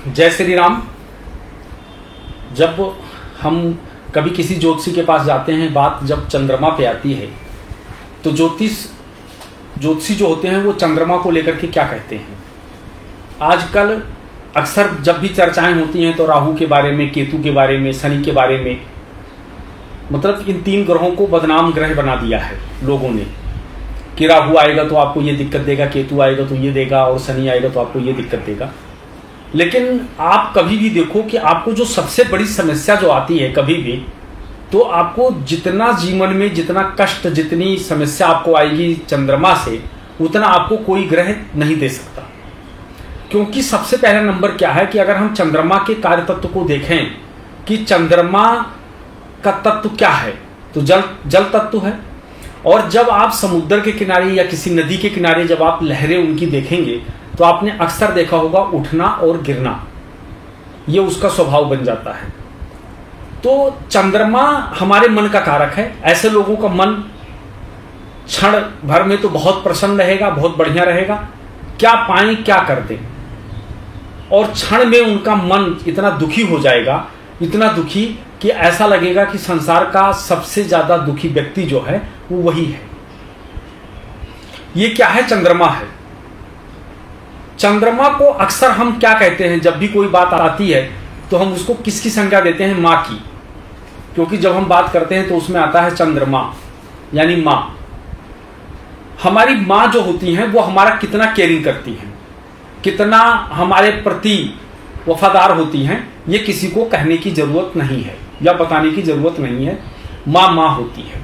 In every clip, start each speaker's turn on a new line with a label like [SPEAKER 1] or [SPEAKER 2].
[SPEAKER 1] जय श्री राम। जब हम कभी किसी ज्योतिषी के पास जाते हैं, बात जब चंद्रमा पे आती है तो ज्योतिषी जो होते हैं वो चंद्रमा को लेकर के क्या कहते हैं। आजकल अक्सर जब भी चर्चाएं होती हैं तो राहु के बारे में, केतु के बारे में, शनि के बारे में, मतलब इन तीन ग्रहों को बदनाम ग्रह बना दिया है लोगों ने कि राहु आएगा तो आपको ये दिक्कत देगा, केतु आएगा तो ये देगा और शनि आएगा तो आपको ये दिक्कत देगा। लेकिन आप कभी भी देखो कि आपको जो सबसे बड़ी समस्या जो आती है कभी भी, तो आपको जितना जीवन में जितना कष्ट, जितनी समस्या आपको आएगी चंद्रमा से, उतना आपको कोई ग्रह नहीं दे सकता। क्योंकि सबसे पहला नंबर क्या है कि अगर हम चंद्रमा के कार्य तत्व को देखें कि चंद्रमा का तत्व क्या है, तो जल तत्व है। और जब आप समुद्र के किनारे या किसी नदी के किनारे जब आप लहरें उनकी देखेंगे तो आपने अक्सर देखा होगा उठना और गिरना, ये उसका स्वभाव बन जाता है। तो चंद्रमा हमारे मन का कारक है। ऐसे लोगों का मन क्षण भर में तो बहुत प्रसन्न रहेगा, बहुत बढ़िया रहेगा, क्या पाएं क्या कर दें, और क्षण में उनका मन इतना दुखी हो जाएगा, इतना दुखी कि ऐसा लगेगा कि संसार का सबसे ज्यादा दुखी व्यक्ति जो है वो वही है। ये क्या है? चंद्रमा है। चंद्रमा को अक्सर हम क्या कहते हैं, जब भी कोई बात आती है तो हम उसको किसकी संज्ञा देते हैं? माँ की। क्योंकि जब हम बात करते हैं तो उसमें आता है चंद्रमा यानी माँ। हमारी माँ जो होती हैं वो हमारा कितना केयरिंग करती हैं, कितना हमारे प्रति वफादार होती हैं, ये किसी को कहने की जरूरत नहीं है या बताने की जरूरत नहीं है। माँ माँ होती है।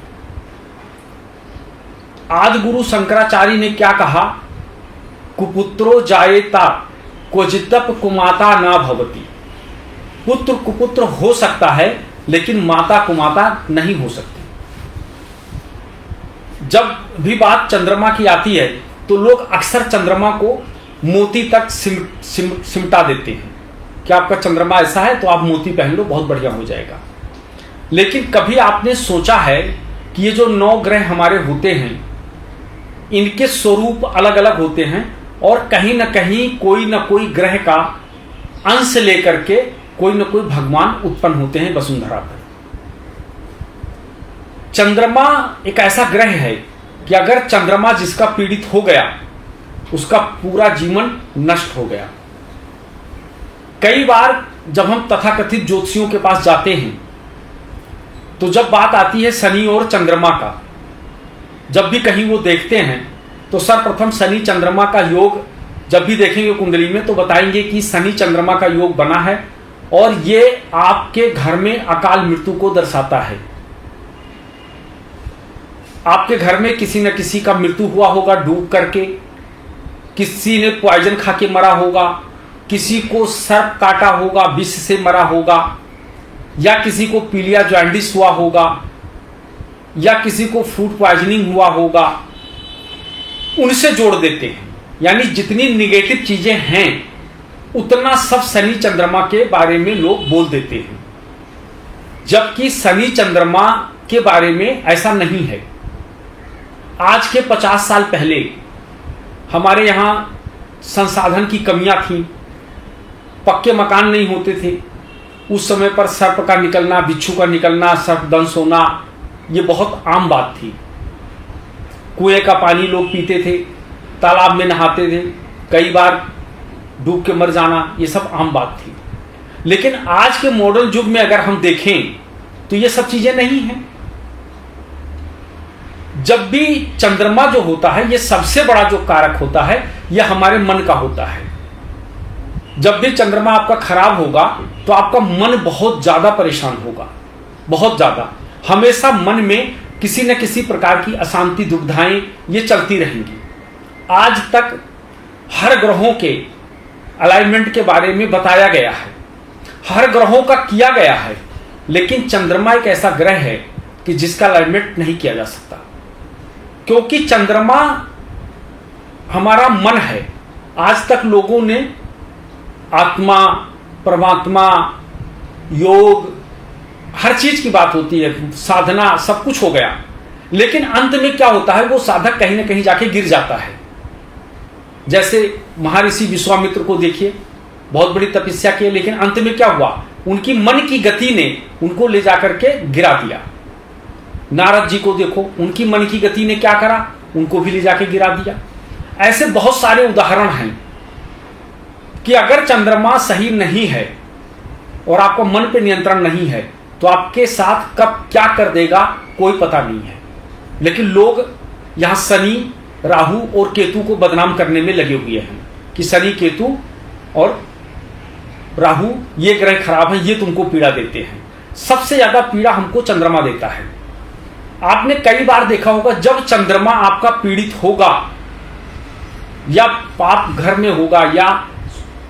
[SPEAKER 1] आदि गुरु शंकराचार्य ने क्या कहा? कुपुत्रो जायेता क्वचिदप कुमाता ना भवति। पुत्र कुपुत्र हो सकता है लेकिन माता कुमाता नहीं हो सकती। जब भी बात चंद्रमा की आती है तो लोग अक्सर चंद्रमा को मोती तक सिमटा देते हैं कि आपका चंद्रमा ऐसा है तो आप मोती पहन लो, बहुत बढ़िया हो जाएगा। लेकिन कभी आपने सोचा है कि ये जो 9 ग्रह हमारे होते हैं इनके स्वरूप अलग अलग होते हैं और कहीं ना कहीं कोई ना कोई ग्रह का अंश लेकर के कोई ना कोई भगवान उत्पन्न होते हैं वसुंधरा पर। चंद्रमा एक ऐसा ग्रह है कि अगर चंद्रमा जिसका पीड़ित हो गया उसका पूरा जीवन नष्ट हो गया। कई बार जब हम तथाकथित ज्योतिषियों के पास जाते हैं तो जब बात आती है शनि और चंद्रमा का, जब भी कहीं वो देखते हैं तो सर्वप्रथम शनि चंद्रमा का योग जब भी देखेंगे कुंडली में तो बताएंगे कि शनि चंद्रमा का योग बना है और ये आपके घर में अकाल मृत्यु को दर्शाता है। आपके घर में किसी न किसी का मृत्यु हुआ होगा डूब करके, किसी ने पॉइजन खा के मरा होगा, किसी को सर्प काटा होगा, विष से मरा होगा, या किसी को पीलिया जॉन्डिस हुआ होगा, या किसी को फूड पॉइजनिंग हुआ होगा, उनसे जोड़ देते हैं। यानी जितनी निगेटिव चीजें हैं उतना सब शनि चंद्रमा के बारे में लोग बोल देते हैं, जबकि शनि चंद्रमा के बारे में ऐसा नहीं है। आज के 50 साल पहले हमारे यहां संसाधन की कमियां थी, पक्के मकान नहीं होते थे। उस समय पर सर्प का निकलना, बिच्छू का निकलना, सर्पदंश होना ये बहुत आम बात थी। कुएं का पानी लोग पीते थे, तालाब में नहाते थे, कई बार डूब के मर जाना, ये सब आम बात थी। लेकिन आज के मॉडर्न युग में अगर हम देखें तो ये सब चीजें नहीं हैं। जब भी चंद्रमा जो होता है, ये सबसे बड़ा जो कारक होता है यह हमारे मन का होता है। जब भी चंद्रमा आपका खराब होगा तो आपका मन बहुत ज्यादा परेशान होगा, बहुत ज्यादा। हमेशा मन में किसी न किसी प्रकार की अशांति, दुविधाएं ये चलती रहेंगी। आज तक हर ग्रहों के अलाइनमेंट के बारे में बताया गया है, हर ग्रहों का किया गया है, लेकिन चंद्रमा एक ऐसा ग्रह है कि जिसका अलाइनमेंट नहीं किया जा सकता। क्योंकि चंद्रमा हमारा मन है। आज तक लोगों ने आत्मा, परमात्मा, योग, हर चीज की बात होती है, साधना, सब कुछ हो गया, लेकिन अंत में क्या होता है, वो साधक कहीं ना कहीं जाके गिर जाता है। जैसे महर्षि विश्वामित्र को देखिए, बहुत बड़ी तपस्या की, लेकिन अंत में क्या हुआ, उनकी मन की गति ने उनको ले जाकर के गिरा दिया। नारद जी को देखो, उनकी मन की गति ने क्या करा, उनको भी ले जाके गिरा दिया। ऐसे बहुत सारे उदाहरण हैं कि अगर चंद्रमा सही नहीं है और आपको मन पे नियंत्रण नहीं है तो आपके साथ कब क्या कर देगा कोई पता नहीं है। लेकिन लोग यहां शनि, राहु और केतु को बदनाम करने में लगे हुए हैं कि शनि, केतु और राहु ये ग्रह खराब है, ये तुमको पीड़ा देते हैं। सबसे ज्यादा पीड़ा हमको चंद्रमा देता है। आपने कई बार देखा होगा, जब चंद्रमा आपका पीड़ित होगा या पाप घर में होगा या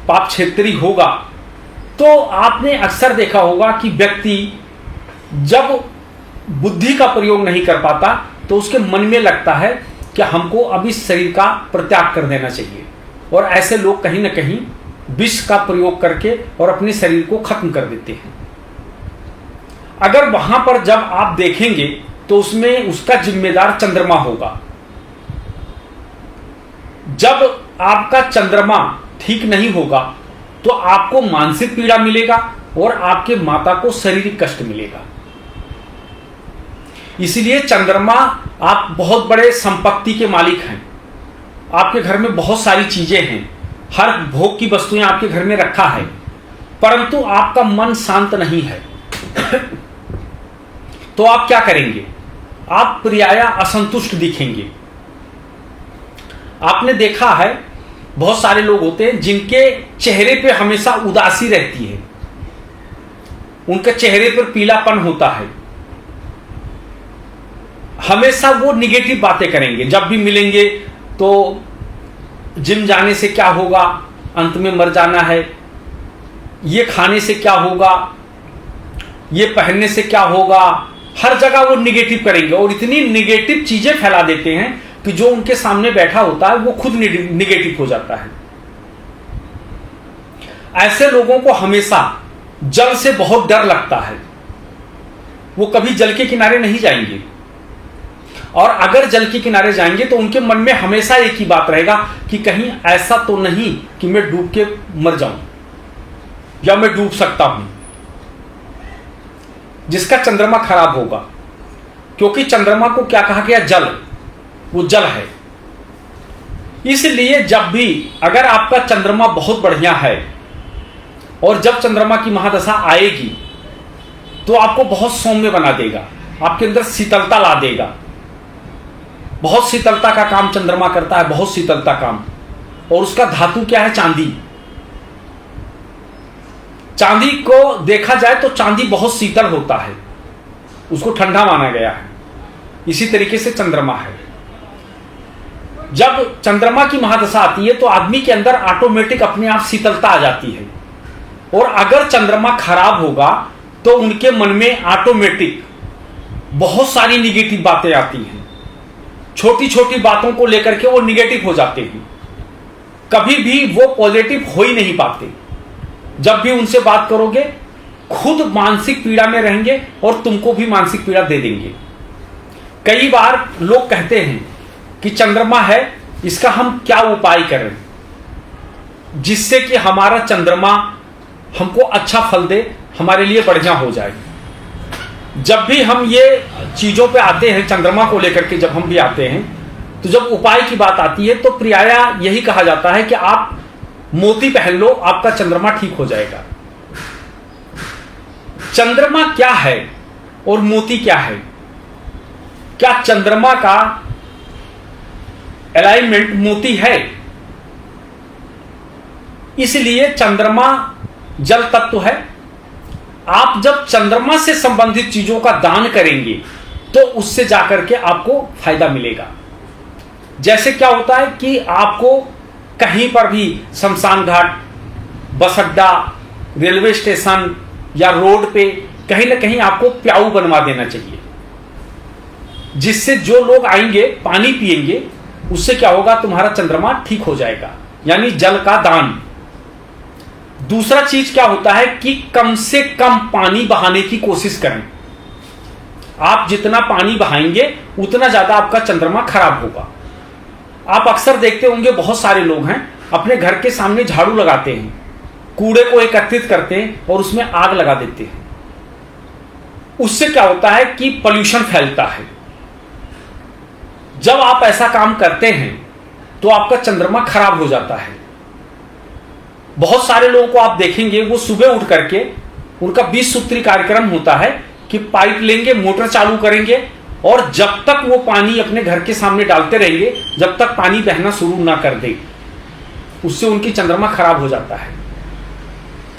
[SPEAKER 1] पाप क्षेत्रीय होगा, तो आपने अक्सर देखा होगा कि व्यक्ति जब बुद्धि का प्रयोग नहीं कर पाता तो उसके मन में लगता है कि हमको अब इस शरीर का परित्याग कर देना चाहिए, और ऐसे लोग कहीं ना कहीं विष का प्रयोग करके और अपने शरीर को खत्म कर देते हैं। अगर वहां पर जब आप देखेंगे तो उसमें उसका जिम्मेदार चंद्रमा होगा। जब आपका चंद्रमा ठीक नहीं होगा तो आपको मानसिक पीड़ा मिलेगा और आपके माता को शारीरिक कष्ट मिलेगा। इसलिए चंद्रमा, आप बहुत बड़े संपत्ति के मालिक हैं, आपके घर में बहुत सारी चीजें हैं, हर भोग की वस्तुएं आपके घर में रखा है, परंतु आपका मन शांत नहीं है तो आप क्या करेंगे, आप प्रायः असंतुष्ट दिखेंगे। आपने देखा है बहुत सारे लोग होते हैं जिनके चेहरे पे हमेशा उदासी रहती है, उनके चेहरे पर पीलापन होता है, हमेशा वो निगेटिव बातें करेंगे। जब भी मिलेंगे तो जिम जाने से क्या होगा, अंत में मर जाना है, ये खाने से क्या होगा, ये पहनने से क्या होगा, हर जगह वो निगेटिव करेंगे और इतनी निगेटिव चीजें फैला देते हैं कि जो उनके सामने बैठा होता है वो खुद निगेटिव हो जाता है। ऐसे लोगों को हमेशा जल से बहुत डर लगता है, वो कभी जल के किनारे नहीं जाएंगे, और अगर जल के किनारे जाएंगे तो उनके मन में हमेशा एक ही बात रहेगा कि कहीं ऐसा तो नहीं कि मैं डूब के मर जाऊं या मैं डूब सकता हूं। जिसका चंद्रमा खराब होगा, क्योंकि चंद्रमा को क्या कहा गया, जल, वो जल है। इसलिए जब भी अगर आपका चंद्रमा बहुत बढ़िया है और जब चंद्रमा की महादशा आएगी तो आपको बहुत सौम्य बना देगा, आपके अंदर शीतलता ला देगा। बहुत शीतलता का काम चंद्रमा करता है, बहुत शीतलता काम, और उसका धातु क्या है, चांदी। चांदी को देखा जाए तो चांदी बहुत शीतल होता है, उसको ठंडा माना गया है। इसी तरीके से चंद्रमा है। जब चंद्रमा की महादशा आती है तो आदमी के अंदर ऑटोमेटिक अपने आप शीतलता आ जाती है, और अगर चंद्रमा खराब होगा तो उनके मन में ऑटोमेटिक बहुत सारी निगेटिव बातें आती हैं। छोटी छोटी बातों को लेकर के वो निगेटिव हो जाते हैं, कभी भी वो पॉजिटिव हो ही नहीं पाते। जब भी उनसे बात करोगे खुद मानसिक पीड़ा में रहेंगे और तुमको भी मानसिक पीड़ा दे देंगे। कई बार लोग कहते हैं कि चंद्रमा है, इसका हम क्या उपाय करें जिससे कि हमारा चंद्रमा हमको अच्छा फल दे, हमारे लिए बढ़िया हो जाए। जब भी हम ये चीजों पे आते हैं, चंद्रमा को लेकर के जब हम भी आते हैं, तो जब उपाय की बात आती है तो प्रायः यही कहा जाता है कि आप मोती पहन लो, आपका चंद्रमा ठीक हो जाएगा। चंद्रमा क्या है और मोती क्या है? क्या चंद्रमा का अलाइनमेंट मोती है? इसलिए चंद्रमा जल तत्व है। आप जब चंद्रमा से संबंधित चीजों का दान करेंगे तो उससे जाकर के आपको फायदा मिलेगा। जैसे क्या होता है कि आपको कहीं पर भी शमशान घाट, बस अड्डा, रेलवे स्टेशन या रोड पे कहीं ना कहीं आपको प्याऊ बनवा देना चाहिए, जिससे जो लोग आएंगे पानी पिएंगे, उससे क्या होगा, तुम्हारा चंद्रमा ठीक हो जाएगा, यानी जल का दान। दूसरा चीज क्या होता है कि कम से कम पानी बहाने की कोशिश करें। आप जितना पानी बहाएंगे उतना ज्यादा आपका चंद्रमा खराब होगा। आप अक्सर देखते होंगे बहुत सारे लोग हैं अपने घर के सामने झाड़ू लगाते हैं, कूड़े को एकत्रित करते हैं और उसमें आग लगा देते हैं। उससे क्या होता है कि पॉल्यूशन फैलता है। जब आप ऐसा काम करते हैं तो आपका चंद्रमा खराब हो जाता है। बहुत सारे लोगों को आप देखेंगे, वो सुबह उठ करके उनका 20 सूत्री कार्यक्रम होता है कि पाइप लेंगे, मोटर चालू करेंगे और जब तक वो पानी अपने घर के सामने डालते रहेंगे जब तक पानी बहना शुरू ना कर दे। उससे उनकी चंद्रमा खराब हो जाता है।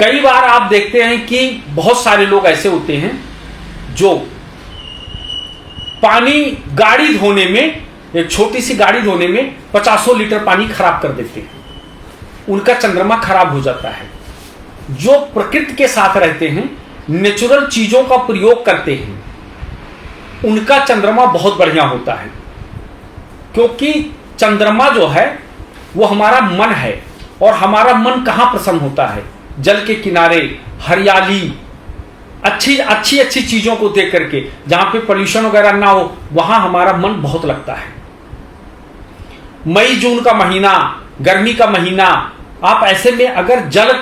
[SPEAKER 1] कई बार आप देखते हैं कि बहुत सारे लोग ऐसे होते हैं जो पानी गाड़ी धोने में, एक छोटी सी गाड़ी धोने में 50 लीटर पानी खराब कर देते हैं। उनका चंद्रमा खराब हो जाता है। जो प्रकृति के साथ रहते हैं, नेचुरल चीजों का प्रयोग करते हैं, उनका चंद्रमा बहुत बढ़िया होता है। क्योंकि चंद्रमा जो है वो हमारा मन है और हमारा मन कहां प्रसन्न होता है? जल के किनारे, हरियाली, अच्छी अच्छी अच्छी चीजों को देख करके, जहां पे पोल्यूशन वगैरह ना हो, वहां हमारा मन बहुत लगता है। मई जून का महीना, गर्मी का महीना, आप ऐसे में अगर जल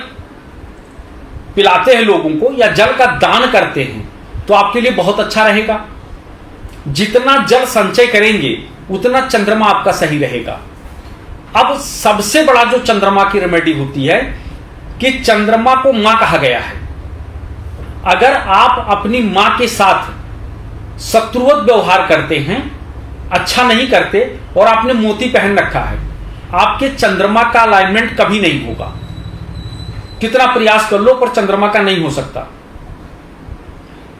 [SPEAKER 1] पिलाते हैं लोगों को या जल का दान करते हैं तो आपके लिए बहुत अच्छा रहेगा। जितना जल संचय करेंगे उतना चंद्रमा आपका सही रहेगा। अब सबसे बड़ा जो चंद्रमा की रेमेडी होती है कि चंद्रमा को मां कहा गया है। अगर आप अपनी मां के साथ शत्रुवत व्यवहार करते हैं, अच्छा नहीं करते और आपने मोती पहन रखा है, आपके चंद्रमा का अलाइनमेंट कभी नहीं होगा। कितना प्रयास कर लो पर चंद्रमा का नहीं हो सकता।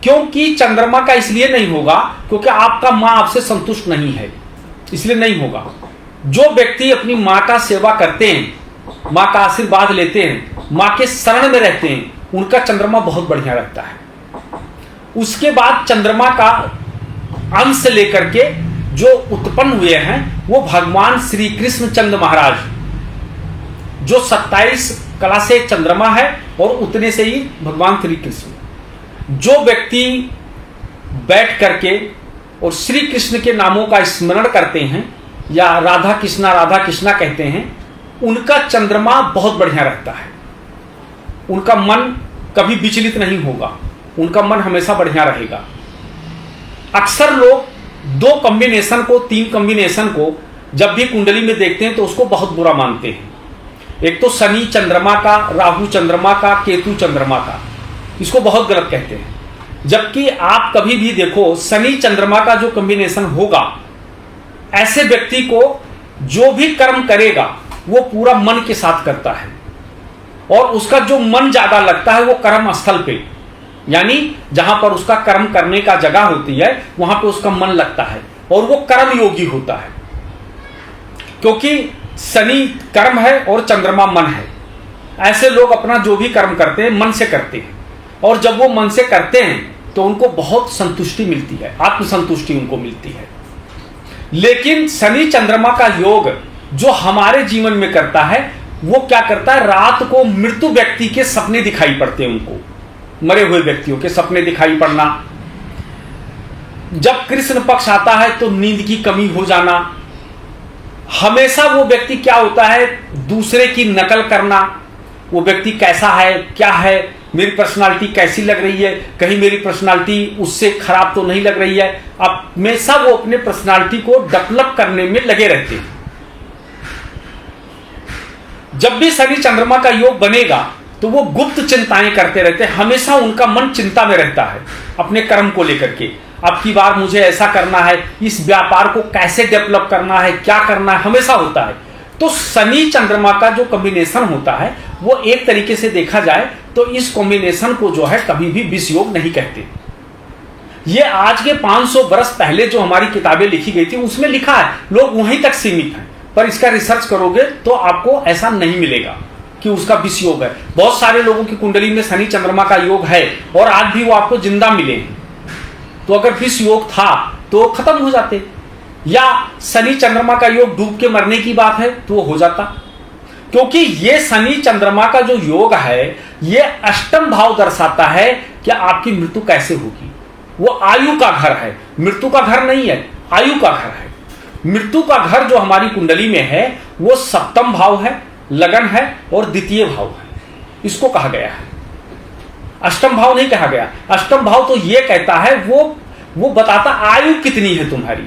[SPEAKER 1] क्योंकि चंद्रमा का इसलिए नहीं होगा क्योंकि आपका मां आपसे संतुष्ट नहीं है, इसलिए नहीं होगा। जो व्यक्ति अपनी मां का सेवा करते हैं, मां का आशीर्वाद लेते हैं, मां के शरण में रहते हैं, उनका चंद्रमा बहुत बढ़िया रहता है। उसके बाद चंद्रमा का अंश लेकर के जो उत्पन्न हुए हैं वो भगवान श्री कृष्ण चंद्र महाराज, जो 27 कला से चंद्रमा है और उतने से ही भगवान श्री कृष्ण। जो व्यक्ति बैठ करके और श्री कृष्ण के नामों का स्मरण करते हैं या राधा कृष्णा कहते हैं, उनका चंद्रमा बहुत बढ़िया रहता है। उनका मन कभी विचलित नहीं होगा, उनका मन हमेशा बढ़िया रहेगा। अक्सर लोग 2 कॉम्बिनेशन को, 3 कॉम्बिनेशन को जब भी कुंडली में देखते हैं तो उसको बहुत बुरा मानते हैं। एक तो शनि चंद्रमा का, राहु चंद्रमा का, केतु चंद्रमा का, इसको बहुत गलत कहते हैं। जबकि आप कभी भी देखो शनि चंद्रमा का जो कॉम्बिनेशन होगा, ऐसे व्यक्ति को जो भी कर्म करेगा वो पूरा मन के साथ करता है और उसका जो मन ज्यादा लगता है वो कर्म स्थल पे, यानी जहां पर उसका कर्म करने का जगह होती है वहां पे उसका मन लगता है और वो कर्म योगी होता है। क्योंकि शनि कर्म है और चंद्रमा मन है। ऐसे लोग अपना जो भी कर्म करते हैं मन से करते हैं और जब वो मन से करते हैं तो उनको बहुत संतुष्टि मिलती है, आत्मसंतुष्टि उनको मिलती है। लेकिन शनि चंद्रमा का योग जो हमारे जीवन में करता है वो क्या करता है, रात को मृत्यु व्यक्ति के सपने दिखाई पड़ते हैं, उनको मरे हुए व्यक्तियों के सपने दिखाई पड़ना। जब कृष्ण पक्ष आता है तो नींद की कमी हो जाना। हमेशा वो व्यक्ति क्या होता है, दूसरे की नकल करना। वो व्यक्ति कैसा है, क्या है, मेरी पर्सनालिटी कैसी लग रही है, कहीं मेरी पर्सनालिटी उससे खराब तो नहीं लग रही है। अब हमेशा वो अपने पर्सनालिटी को डेवलप करने में लगे रहते हैं। जब भी शनि चंद्रमा का योग बनेगा तो वो गुप्त चिंताएं करते रहते हैं। हमेशा उनका मन चिंता में रहता है अपने कर्म को लेकर के। अब की बार मुझे ऐसा करना है, इस व्यापार को कैसे डेवलप करना है, क्या करना है, हमेशा होता है। तो शनि चंद्रमा का जो कॉम्बिनेशन होता है वो एक तरीके से देखा जाए तो इस कॉम्बिनेशन को जो है कभी भी विष योग नहीं कहते। ये आज के 500 वर्ष पहले जो हमारी किताबें लिखी गई थी उसमें लिखा है, लोग वहीं तक सीमित हैं। पर इसका रिसर्च करोगे तो आपको ऐसा नहीं मिलेगा कि उसका विष योग है। बहुत सारे लोगों की कुंडली में शनि चंद्रमा का योग है और आज भी वो आपको जिंदा मिले हैं। तो अगर विष योग था तो खत्म हो जाते, या शनि चंद्रमा का योग डूब के मरने की बात है तो वो हो जाता। क्योंकि ये शनि चंद्रमा का जो योग है ये अष्टम भाव दर्शाता है कि आपकी मृत्यु कैसे होगी। वो आयु का घर है, मृत्यु का घर नहीं है, आयु का घर है। मृत्यु का घर जो हमारी कुंडली में है वो सप्तम भाव है, लगन है और द्वितीय भाव है। इसको कहा गया है। अष्टम भाव नहीं कहा गया। अष्टम भाव तो ये कहता है, वो बताता आयु कितनी है तुम्हारी,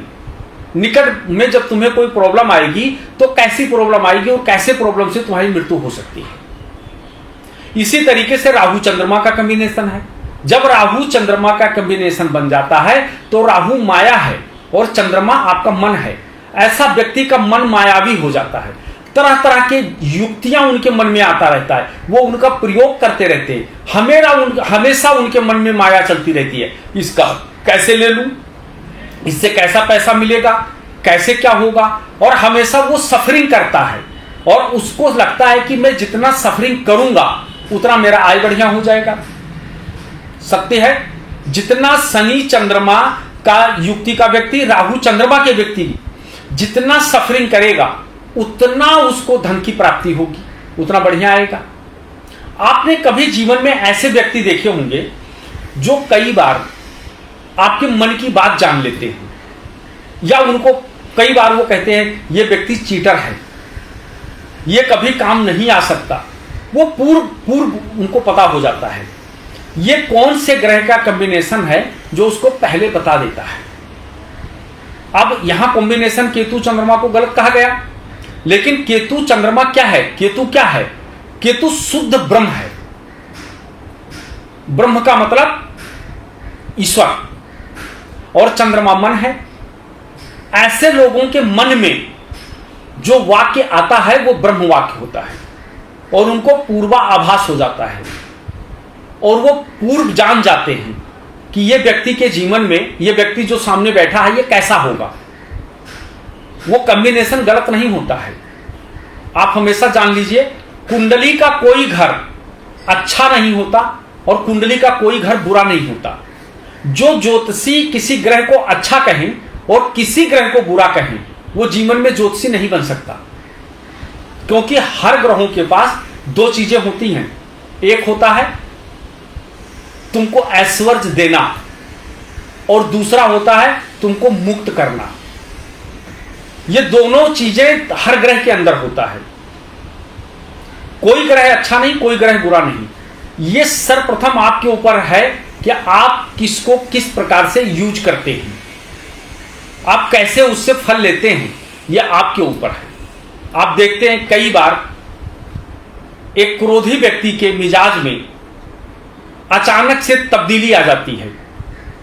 [SPEAKER 1] निकट में जब तुम्हें कोई प्रॉब्लम आएगी तो कैसी प्रॉब्लम आएगी और कैसे प्रॉब्लम से तुम्हारी मृत्यु हो सकती है। इसी तरीके से राहु चंद्रमा का कॉम्बिनेशन है। जब राहु चंद्रमा का कॉम्बिनेशन बन जाता है तो राहु माया है और चंद्रमा आपका मन है। ऐसा व्यक्ति का मन मायावी हो जाता है, तरह तरह के युक्तियां उनके मन में आता रहता है, वो उनका प्रयोग करते रहते हैं। हमेशा उनके मन में माया चलती रहती है, इसका कैसे ले लूं, इससे कैसा पैसा मिलेगा, कैसे क्या होगा, और हमेशा वो सफरिंग करता है और उसको लगता है कि मैं जितना सफरिंग करूंगा उतना मेरा आय बढ़िया हो जाएगा। सत्य है, जितना शनि चंद्रमा का युक्ति का व्यक्ति, राहु चंद्रमा के व्यक्ति जितना सफरिंग करेगा उतना उसको धन की प्राप्ति होगी, उतना बढ़िया आएगा। आपने कभी जीवन में ऐसे व्यक्ति देखे होंगे जो कई बार आपके मन की बात जान लेते हैं, या उनको कई बार वो कहते हैं ये व्यक्ति चीटर है, ये कभी काम नहीं आ सकता। वो पूर्व उनको पता हो जाता है ये कौन से ग्रह का कॉम्बिनेशन है जो उसको पहले बता देता है। अब यहां कॉम्बिनेशन केतु चंद्रमा को गलत कहा गया, लेकिन केतु चंद्रमा क्या है? केतु क्या है? केतु शुद्ध ब्रह्म है। ब्रह्म का मतलब ईश्वर, और चंद्रमा मन है। ऐसे लोगों के मन में जो वाक्य आता है वो ब्रह्म वाक्य होता है और उनको पूर्वाभास हो जाता है और वो पूर्व जान जाते हैं कि ये व्यक्ति के जीवन में, ये व्यक्ति जो सामने बैठा है ये कैसा होगा। वो कॉम्बिनेशन गलत नहीं होता है। आप हमेशा जान लीजिए, कुंडली का कोई घर अच्छा नहीं होता और कुंडली का कोई घर बुरा नहीं होता। जो ज्योतिषी किसी ग्रह को अच्छा कहें और किसी ग्रह को बुरा कहें, वो जीवन में ज्योतिषी नहीं बन सकता, क्योंकि हर ग्रहों के पास दो चीजें होती हैं। एक होता है तुमको ऐश्वर्य देना और दूसरा होता है तुमको मुक्त करना। ये दोनों चीजें हर ग्रह के अंदर होता है। कोई ग्रह अच्छा नहीं, कोई ग्रह बुरा नहीं। ये सर्वप्रथम आपके ऊपर है कि आप किसको किस प्रकार से यूज करते हैं, आप कैसे उससे फल लेते हैं, यह आपके ऊपर है। आप देखते हैं कई बार एक क्रोधी व्यक्ति के मिजाज में अचानक से तब्दीली आ जाती है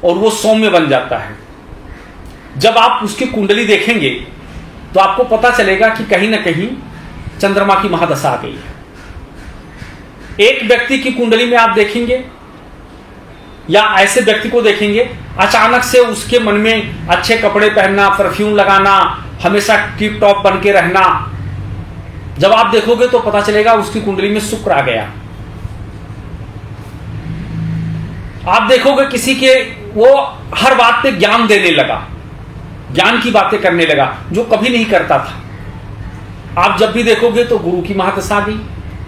[SPEAKER 1] और वो सौम्य बन जाता है। जब आप उसकी कुंडली देखेंगे तो आपको पता चलेगा कि कहीं ना कहीं चंद्रमा की महादशा आ गई है। एक व्यक्ति की कुंडली में आप देखेंगे या ऐसे व्यक्ति को देखेंगे, अचानक से उसके मन में अच्छे कपड़े पहनना, परफ्यूम लगाना, हमेशा टिप टॉप बन के रहना, जब आप देखोगे तो पता चलेगा उसकी कुंडली में शुक्र आ गया। आप देखोगे किसी के वो हर बात पे ज्ञान देने लगा, ज्ञान की बातें करने लगा जो कभी नहीं करता था। आप जब भी देखोगे तो गुरु की महादशा आ गई।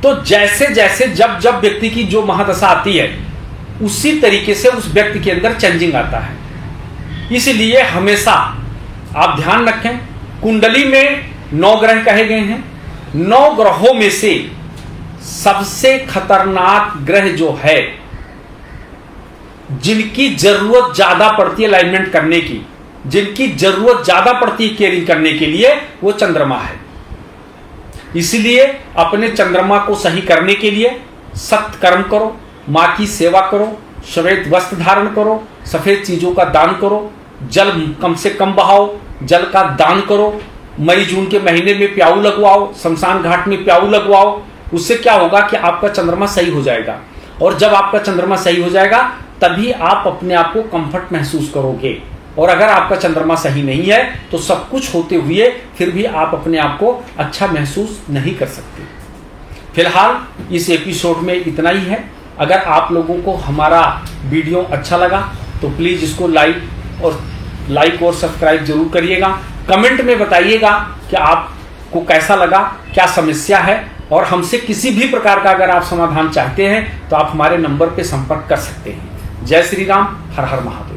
[SPEAKER 1] तो जैसे जैसे जब जब व्यक्ति की जो महादशा आती है उसी तरीके से उस व्यक्ति के अंदर चेंजिंग आता है। इसलिए हमेशा आप ध्यान रखें, कुंडली में 9 ग्रह कहे गए हैं। 9 ग्रहों में से सबसे खतरनाक ग्रह जो है, जिनकी जरूरत ज्यादा पड़ती है अलाइनमेंट करने की, जिनकी जरूरत ज्यादा पड़ती है केयरिंग करने के लिए, वो चंद्रमा है। इसलिए अपने चंद्रमा को सही करने के लिए सत्य कर्म करो, मां की सेवा करो, श्वेत वस्त्र धारण करो, सफेद चीजों का दान करो, जल कम से कम बहाओ, जल का दान करो, मई जून के महीने में प्याऊ लगवाओ, शमशान घाट में प्याऊ लगवाओ। उससे क्या होगा कि आपका चंद्रमा सही हो जाएगा, और जब आपका चंद्रमा सही हो जाएगा तभी आप अपने आप को कंफर्ट महसूस करोगे। और अगर आपका चंद्रमा सही नहीं है तो सब कुछ होते हुए फिर भी आप अपने आप को अच्छा महसूस नहीं कर सकते। फिलहाल इस एपिसोड में इतना ही है। अगर आप लोगों को हमारा वीडियो अच्छा लगा तो प्लीज़ इसको लाइक और सब्सक्राइब जरूर करिएगा। कमेंट में बताइएगा कि आपको कैसा लगा, क्या समस्या है, और हमसे किसी भी प्रकार का अगर आप समाधान चाहते हैं तो आप हमारे नंबर पर संपर्क कर सकते हैं। जय श्री राम, हर हर महादेव।